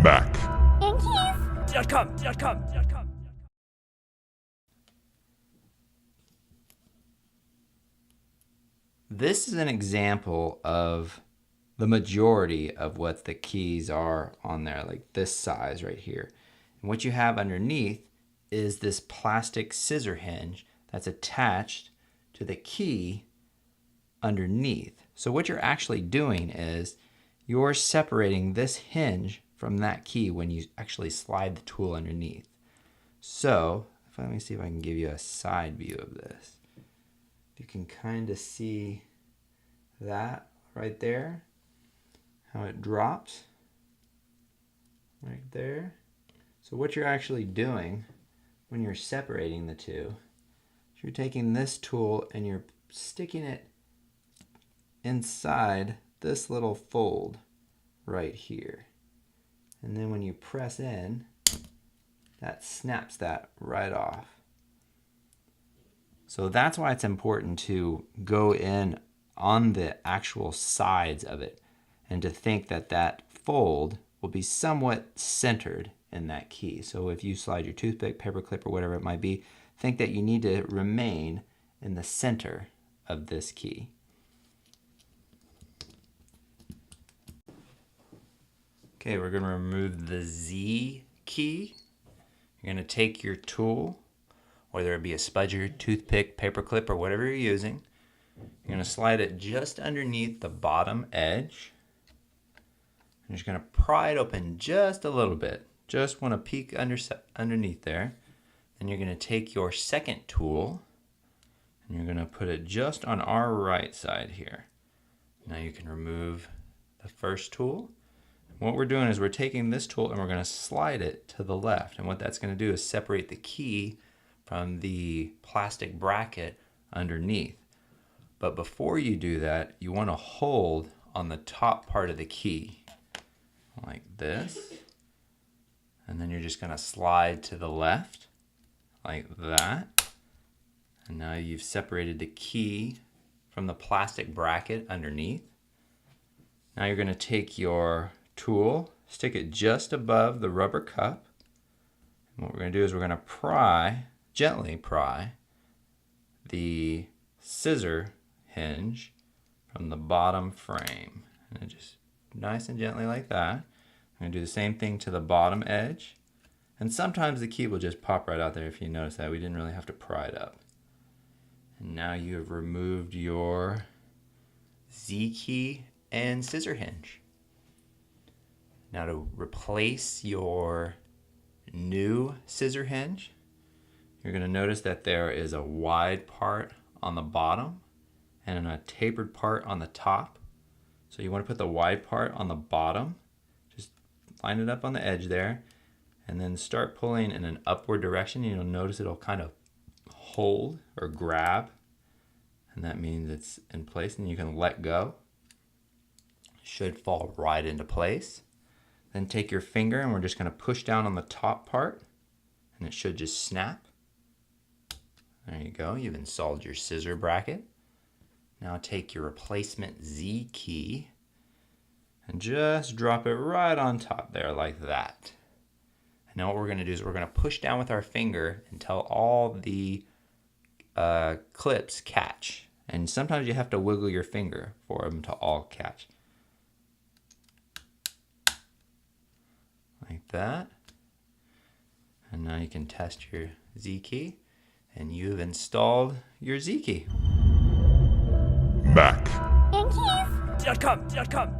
Mac. Yankees.com. This is an example of the majority of what the keys are on there, like this size right here. And what you have underneath is this plastic scissor hinge that's attached to the key underneath. So what you're actually doing is you're separating this hinge from that key when you actually slide the tool underneath. So let me see if I can give you a side view of this. You can kind of see that right there, how it drops right there. So what you're actually doing when you're separating the two, you're taking this tool and you're sticking it inside this little fold right here. And then when you press in, that snaps that right off. So that's why it's important to go in on the actual sides of it and to think that that fold will be somewhat centered in that key. So if you slide your toothpick, paper clip, or whatever it might be, think that you need to remain in the center of this key. Okay, we're going to remove the Z key. You're going to take your tool, whether it be a spudger, toothpick, paper clip, or whatever you're using. You're going to slide it just underneath the bottom edge. I'm just going to pry it open just a little bit. Just want to peek underneath there. Then you're going to take your second tool and you're going to put it just on our right side here. Now you can remove the first tool. What we're doing is we're taking this tool and we're going to slide it to the left. And what that's going to do is separate the key from the plastic bracket underneath. But before you do that, you want to hold on the top part of the key like this. And then you're just going to slide to the left like that. And now you've separated the key from the plastic bracket underneath. Now you're going to take your tool, stick it just above the rubber cup. And what we're going to do is we're going to gently pry the scissor hinge from the bottom frame. And just nice and gently like that. I'm going to do the same thing to the bottom edge. And sometimes the key will just pop right out there. If you notice that, we didn't really have to pry it up. And now you have removed your Z key and scissor hinge. Now to replace your new scissor hinge, you're going to notice that there is a wide part on the bottom and a tapered part on the top. So you want to put the wide part on the bottom, just line it up on the edge there, and then start pulling in an upward direction. You'll notice it'll kind of hold or grab, and that means it's in place, and you can let go. It should fall right into place. Then take your finger and we're just going to push down on the top part and it should just snap. There you go. You've installed your scissor bracket. Now take your replacement Z key and just drop it right on top there like that. And now what we're going to do is we're going to push down with our finger until all the clips catch. And sometimes you have to wiggle your finger for them to all catch. Like that. And now you can test your Z key and you've installed your Z key. Mac. Yankees.com.